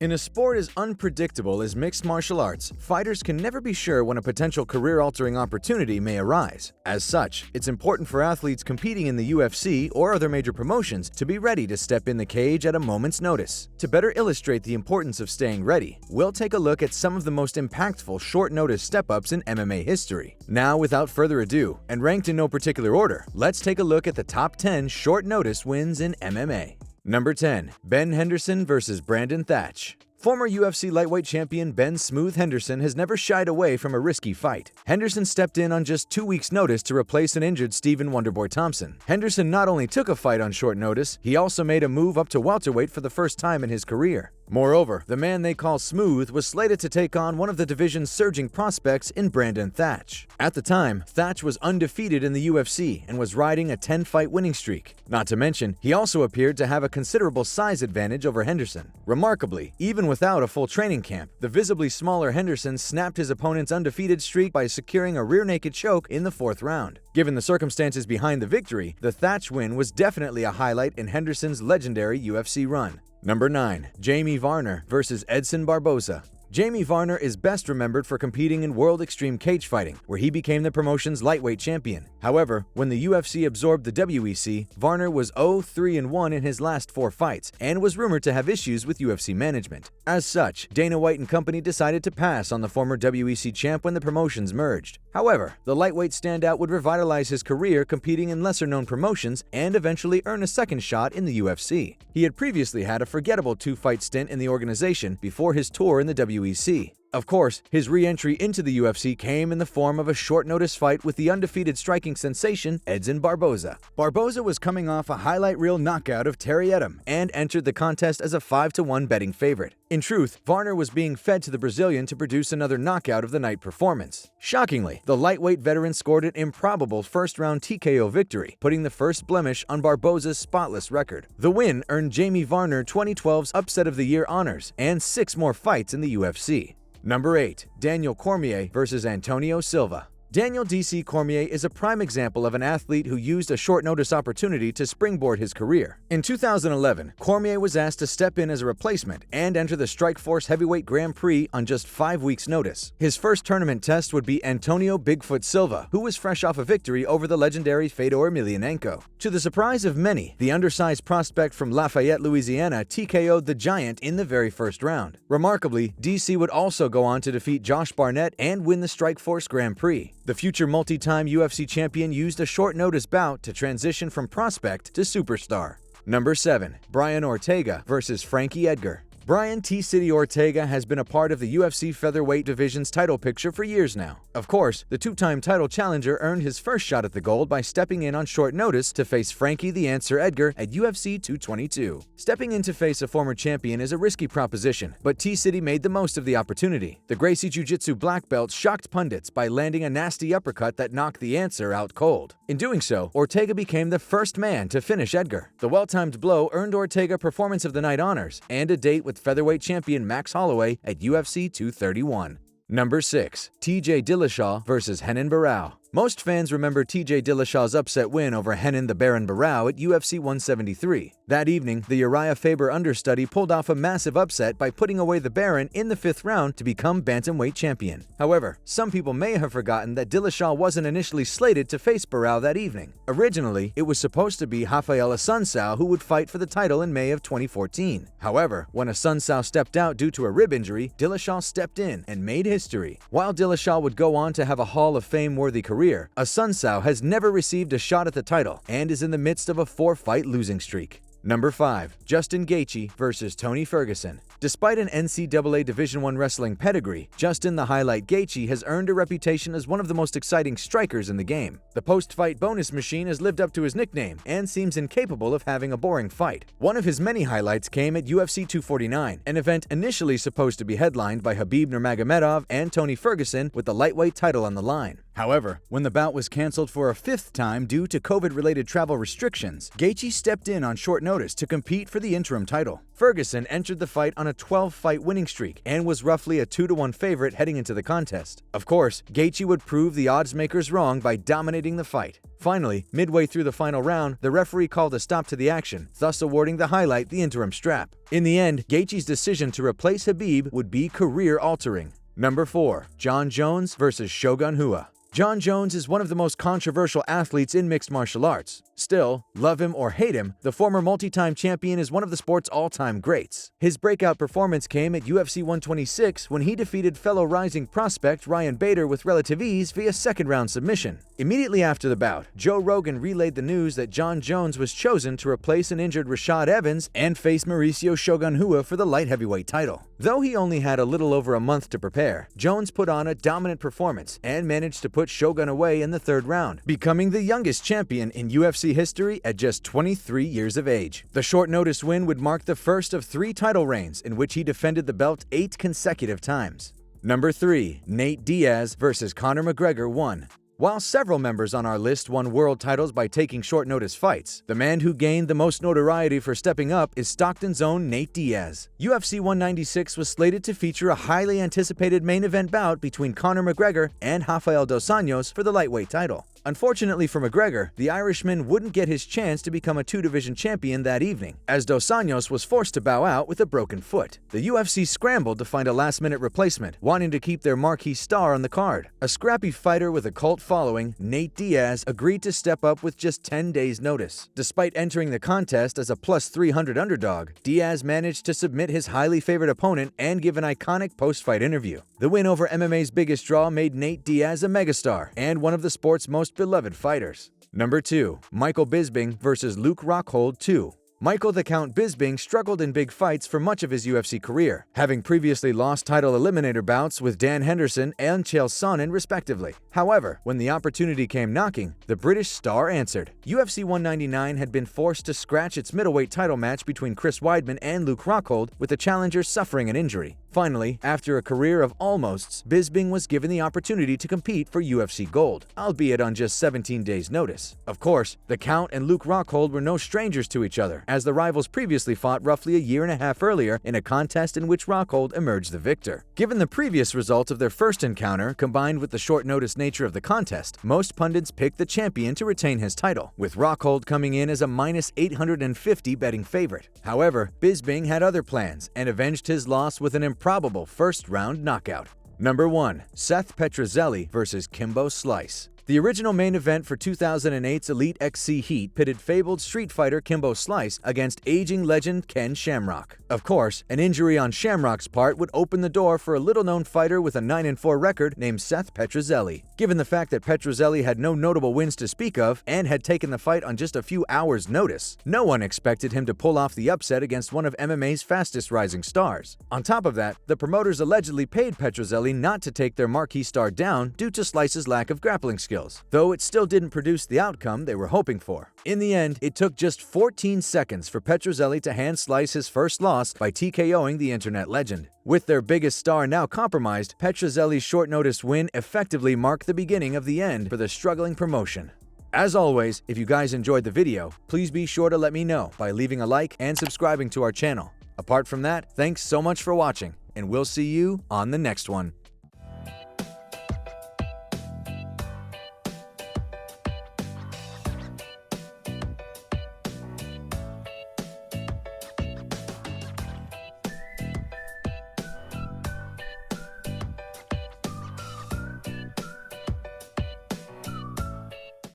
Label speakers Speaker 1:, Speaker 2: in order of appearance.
Speaker 1: In a sport as unpredictable as mixed martial arts, fighters can never be sure when a potential career-altering opportunity may arise. As such, it's important for athletes competing in the UFC or other major promotions to be ready to step in the cage at a moment's notice. To better illustrate the importance of staying ready, we'll take a look at some of the most impactful short-notice step-ups in MMA history. Now, without further ado, and ranked in no particular order, let's take a look at the top 10 short-notice wins in MMA. Number 10. Ben Henderson vs. Brandon Thatch. Former UFC lightweight champion Ben "Smooth" Henderson has never shied away from a risky fight. Henderson stepped in on just 2 weeks' notice to replace an injured Stephen "Wonderboy" Thompson. Henderson not only took a fight on short notice, he also made a move up to welterweight for the first time in his career. Moreover, the man they call Smooth was slated to take on one of the division's surging prospects in Brandon Thatch. At the time, Thatch was undefeated in the UFC and was riding a 10-fight winning streak. Not to mention, he also appeared to have a considerable size advantage over Henderson. Remarkably, even without a full training camp, the visibly smaller Henderson snapped his opponent's undefeated streak by securing a rear-naked choke in the 4th round. Given the circumstances behind the victory, the Thatch win was definitely a highlight in Henderson's legendary UFC run. Number 9. Jamie Varner vs. Edson Barboza. Jamie Varner is best remembered for competing in World Extreme Cage Fighting, where he became the promotion's lightweight champion. However, when the UFC absorbed the WEC, Varner was 0-3-1 in his last 4 fights and was rumored to have issues with UFC management. As such, Dana White and company decided to pass on the former WEC champ when the promotions merged. However, the lightweight standout would revitalize his career competing in lesser-known promotions and eventually earn a second shot in the UFC. He had previously had a forgettable 2-fight stint in the organization before his tour in the WEC. Of course, his re-entry into the UFC came in the form of a short-notice fight with the undefeated striking sensation Edson Barboza. Barboza was coming off a highlight reel knockout of Terry Edom and entered the contest as a 5-1 betting favorite. In truth, Varner was being fed to the Brazilian to produce another knockout of the night performance. Shockingly, the lightweight veteran scored an improbable first-round TKO victory, putting the first blemish on Barboza's spotless record. The win earned Jamie Varner 2012's Upset of the Year honors and 6 more fights in the UFC. Number 8. Daniel Cormier vs. Antonio Silva. Daniel DC Cormier is a prime example of an athlete who used a short-notice opportunity to springboard his career. In 2011, Cormier was asked to step in as a replacement and enter the Strikeforce Heavyweight Grand Prix on just 5 weeks' notice. His first tournament test would be Antonio Bigfoot Silva, who was fresh off a victory over the legendary Fedor Emelianenko. To the surprise of many, the undersized prospect from Lafayette, Louisiana TKO'd the Giant in the very first round. Remarkably, DC would also go on to defeat Josh Barnett and win the Strikeforce Grand Prix. The future multi-time UFC champion used a short-notice bout to transition from prospect to superstar. Number 7. Brian Ortega vs. Frankie Edgar. Brian T-City Ortega has been a part of the UFC featherweight division's title picture for years now. Of course, the 2-time title challenger earned his first shot at the gold by stepping in on short notice to face Frankie the Answer Edgar at UFC 222. Stepping in to face a former champion is a risky proposition, but T-City made the most of the opportunity. The Gracie Jiu-Jitsu black belt shocked pundits by landing a nasty uppercut that knocked the Answer out cold. In doing so, Ortega became the first man to finish Edgar. The well-timed blow earned Ortega Performance of the Night honors and a date with featherweight champion Max Holloway at UFC 231. Number 6. TJ Dillashaw vs. Hennen Barao. Most fans remember TJ Dillashaw's upset win over Hennen the Baron Barao at UFC 173. That evening, the Uriah Faber understudy pulled off a massive upset by putting away the Baron in the 5th round to become bantamweight champion. However, some people may have forgotten that Dillashaw wasn't initially slated to face Barao that evening. Originally, it was supposed to be Rafael Assunção who would fight for the title in May of 2014. However, when Assunção stepped out due to a rib injury, Dillashaw stepped in and made history. While Dillashaw would go on to have a Hall of Fame-worthy career, Assunção has never received a shot at the title and is in the midst of a 4-fight losing streak. Number 5. Justin Gaethje vs. Tony Ferguson. Despite an NCAA Division I wrestling pedigree, Justin the Highlight Gaethje has earned a reputation as one of the most exciting strikers in the game. The post-fight bonus machine has lived up to his nickname and seems incapable of having a boring fight. One of his many highlights came at UFC 249, an event initially supposed to be headlined by Khabib Nurmagomedov and Tony Ferguson with the lightweight title on the line. However, when the bout was canceled for a 5th time due to COVID-related travel restrictions, Gaethje stepped in on short notice to compete for the interim title. Ferguson entered the fight on a 12-fight winning streak and was roughly a 2-1 favorite heading into the contest. Of course, Gaethje would prove the odds makers wrong by dominating the fight. Finally, midway through the final round, the referee called a stop to the action, thus awarding the highlight the interim strap. In the end, Gaethje's decision to replace Khabib would be career-altering. Number 4. Jon Jones vs. Shogun Rua. Jon Jones is one of the most controversial athletes in mixed martial arts. Still, love him or hate him, the former multi-time champion is one of the sport's all-time greats. His breakout performance came at UFC 126 when he defeated fellow rising prospect Ryan Bader with relative ease via second-round submission. Immediately after the bout, Joe Rogan relayed the news that Jon Jones was chosen to replace an injured Rashad Evans and face Mauricio Shogun Rua for the light heavyweight title. Though he only had a little over a month to prepare, Jones put on a dominant performance and managed to put Shogun away in the third round, becoming the youngest champion in UFC history at just 23 years of age. The short-notice win would mark the first of 3 title reigns in which he defended the belt 8 consecutive times. Number 3. Nate Diaz vs. Conor McGregor 1. While several members on our list won world titles by taking short-notice fights, the man who gained the most notoriety for stepping up is Stockton's own Nate Diaz. UFC 196 was slated to feature a highly anticipated main event bout between Conor McGregor and Rafael dos Anjos for the lightweight title. Unfortunately for McGregor, the Irishman wouldn't get his chance to become a 2-division champion that evening, as dos Anjos was forced to bow out with a broken foot. The UFC scrambled to find a last-minute replacement, wanting to keep their marquee star on the card. A scrappy fighter with a cult following, Nate Diaz agreed to step up with just 10 days' notice. Despite entering the contest as a plus 300 underdog, Diaz managed to submit his highly favored opponent and give an iconic post-fight interview. The win over MMA's biggest draw made Nate Diaz a megastar and one of the sport's most beloved fighters. Number 2. Michael Bisping vs. Luke Rockhold 2. Michael the Count Bisping struggled in big fights for much of his UFC career, having previously lost title eliminator bouts with Dan Henderson and Chael Sonnen respectively. However, when the opportunity came knocking, the British star answered. UFC 199 had been forced to scratch its middleweight title match between Chris Weidman and Luke Rockhold, with the challenger suffering an injury. Finally, after a career of almosts, Bisping was given the opportunity to compete for UFC Gold, albeit on just 17 days' notice. Of course, the Count and Luke Rockhold were no strangers to each other, as the rivals previously fought roughly a year and a half earlier in a contest in which Rockhold emerged the victor. Given the previous result of their first encounter, combined with the short-notice nature of the contest, most pundits picked the champion to retain his title, with Rockhold coming in as a minus 850 betting favorite. However, Bisping had other plans and avenged his loss with an improbable first-round knockout. Number 1. Seth Petruzzelli vs. Kimbo Slice. The original main event for 2008's Elite XC Heat pitted fabled street fighter Kimbo Slice against aging legend Ken Shamrock. Of course, an injury on Shamrock's part would open the door for a little-known fighter with a 9-4 record named Seth Petruzzelli. Given the fact that Petruzzelli had no notable wins to speak of and had taken the fight on just a few hours' notice, no one expected him to pull off the upset against one of MMA's fastest rising stars. On top of that, the promoters allegedly paid Petruzzelli not to take their marquee star down due to Slice's lack of grappling skills, though it still didn't produce the outcome they were hoping for. In the end, it took just 14 seconds for Petruzzelli to hand Slice his first loss by TKOing the internet legend. With their biggest star now compromised, Petruzzelli's short-notice win effectively marked the beginning of the end for the struggling promotion. As always, if you guys enjoyed the video, please be sure to let me know by leaving a like and subscribing to our channel. Apart from that, thanks so much for watching, and we'll see you on the next one.